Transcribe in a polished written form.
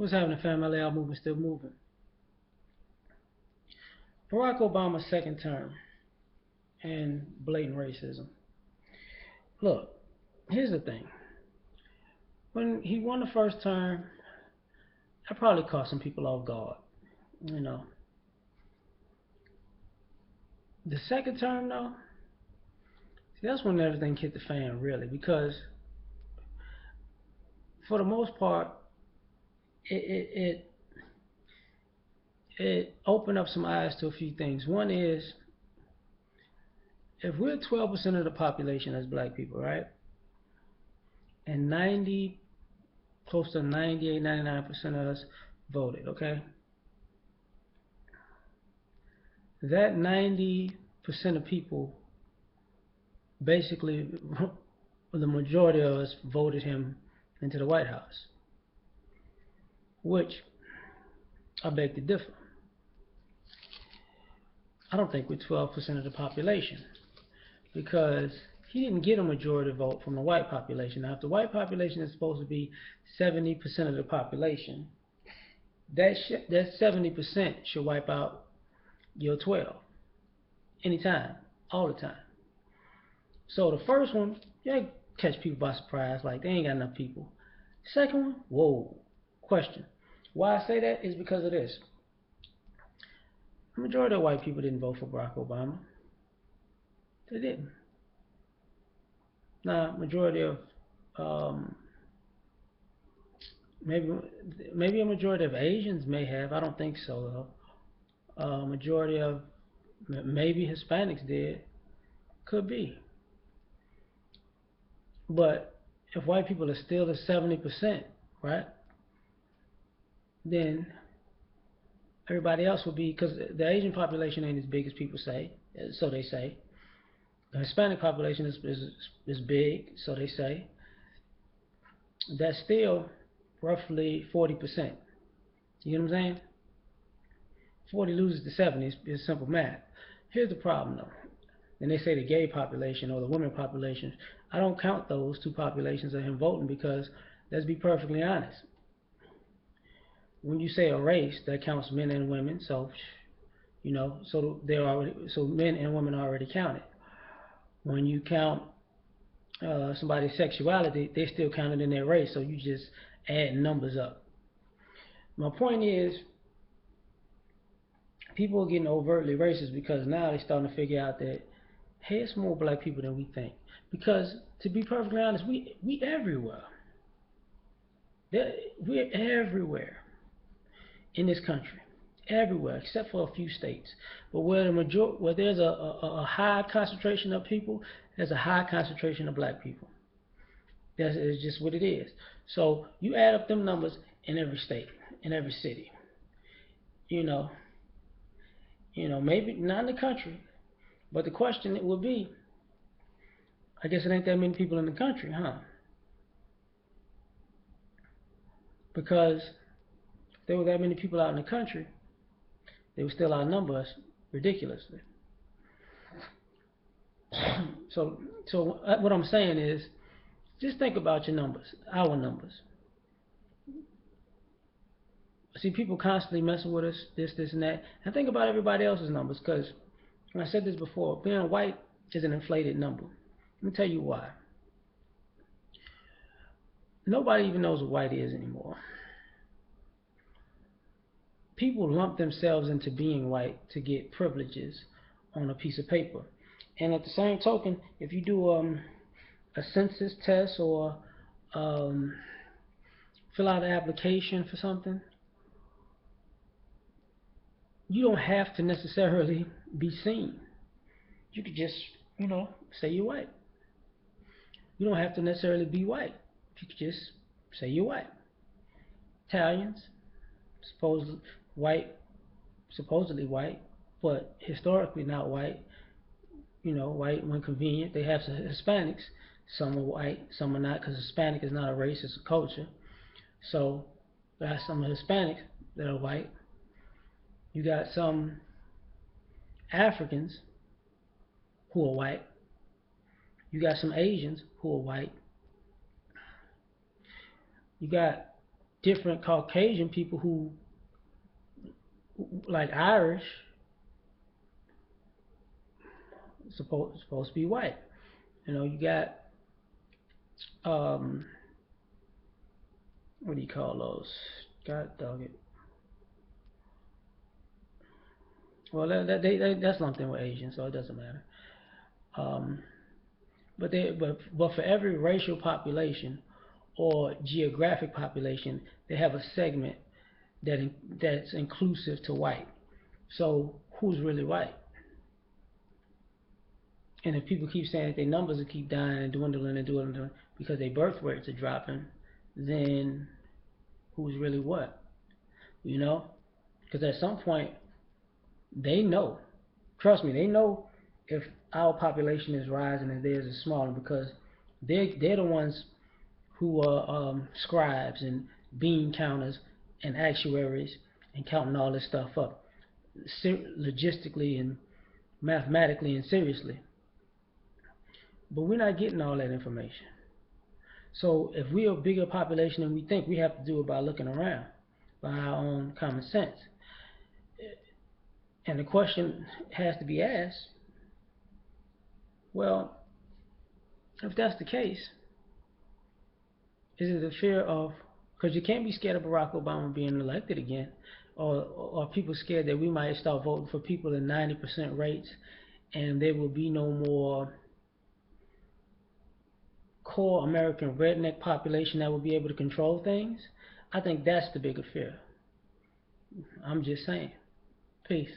What's happening, fam? L.A.R movement still moving. Barack Obama's second term and blatant racism. Look, here's the thing. When he won the first term, that probably caught some people off guard. You know, the second term though, see, that's when everything hit the fan really, because for the most part, it it opened up some eyes to a few things. One is, if we're 12% of the population as black people, right, and 90, close to 98, 99% of us voted, okay, that 90% of people, basically, the majority of us voted him into the White House, which I beg to differ. I don't think we're 12% of the population, because he didn't get a majority vote from the white population. Now, if the white population is supposed to be 70% of the population, that 70% should wipe out your 12 anytime, all the time. So the first one, yeah, catch people by surprise, like they ain't got enough people. Second one, whoa, question. Why I say that is because of this. The majority of white people didn't vote for Barack Obama. They didn't. Now, majority of maybe a majority of Asians may have. I don't think so though. Majority of maybe Hispanics did. Could be. But if white people are still at 70%, right? Then everybody else will be, because the Asian population ain't as big as people say, so they say. The Hispanic population is big, so they say. That's still roughly 40%. You know what I'm saying? 40 loses to 70 is simple math. Here's the problem though. And they say the gay population or the women population. I don't count those two populations of him voting, because let's be perfectly honest. When you say a race, that counts men and women, so so men and women are already counted. When you count somebody's sexuality, they still counted in their race, so you just add numbers up. My point is, people are getting overtly racist because now they're starting to figure out that, hey, it's more black people than we think. Because to be perfectly honest, we everywhere. We're everywhere in this country, everywhere except for a few states. But where there's a high concentration of people, there's a high concentration of black people. That's it's just what it is. So you add up them numbers in every state, in every city. You know, maybe not in the country, but the question it would be, I guess it ain't that many people in the country, huh? Because if there were that many people out in the country, they would still outnumber us ridiculously. So what I'm saying is, just think about your numbers, our numbers. See, people constantly messing with us, this, and that. And think about everybody else's numbers, because I said this before, being white is an inflated number. Let me tell you why. Nobody even knows what white is anymore. People lump themselves into being white to get privileges on a piece of paper. And at the same token, if you do a census test or fill out an application for something, you don't have to necessarily be seen. You could just, say you're white. You don't have to necessarily be white. You could just say you're white. Italians, white, supposedly white, but historically not white. White when convenient. They have some Hispanics. Some are white, some are not, because Hispanic is not a race, it's a culture. So, you got some Hispanics that are white. You got some Africans who are white. You got some Asians who are white. You got different Caucasian people who, like Irish, supposed to be white. You got um, what do you call those? God dog it. Well, that's lumped in with Asian, so it doesn't matter. Um, but for every racial population or geographic population, they have a segment that's inclusive to white. So who's really white? And if people keep saying that their numbers will keep dying and dwindling and dwindling because their birth rates are dropping, then who's really what? You know? Because at some point, they know. Trust me, they know if our population is rising and theirs is smaller because they're the ones who are scribes and bean counters and actuaries and counting all this stuff up logistically and mathematically and seriously. But we're not getting all that information. So if we're a bigger population than we think, we have to do it by looking around, by our own common sense. And the question has to be asked, well, if that's the case, is it a fear of, because you can't be scared of Barack Obama being elected again, or are people scared that we might start voting for people in 90% rates and there will be no more core American redneck population that will be able to control things? I think that's the bigger fear. I'm just saying. Peace.